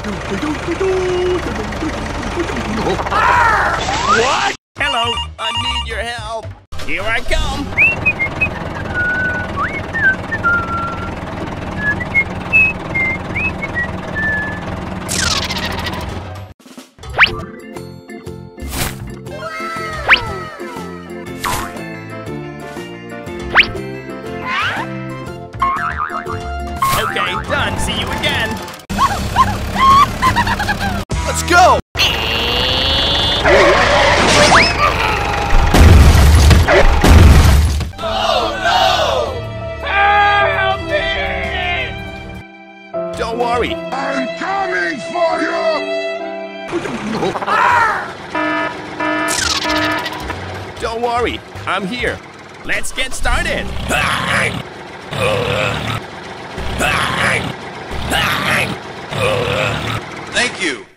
What? Hello, I need your help. Here I come. Okay, done. See you again. Let's go! Don't worry. I'm coming for you! Don't worry. I'm here. Let's get started. Thank you.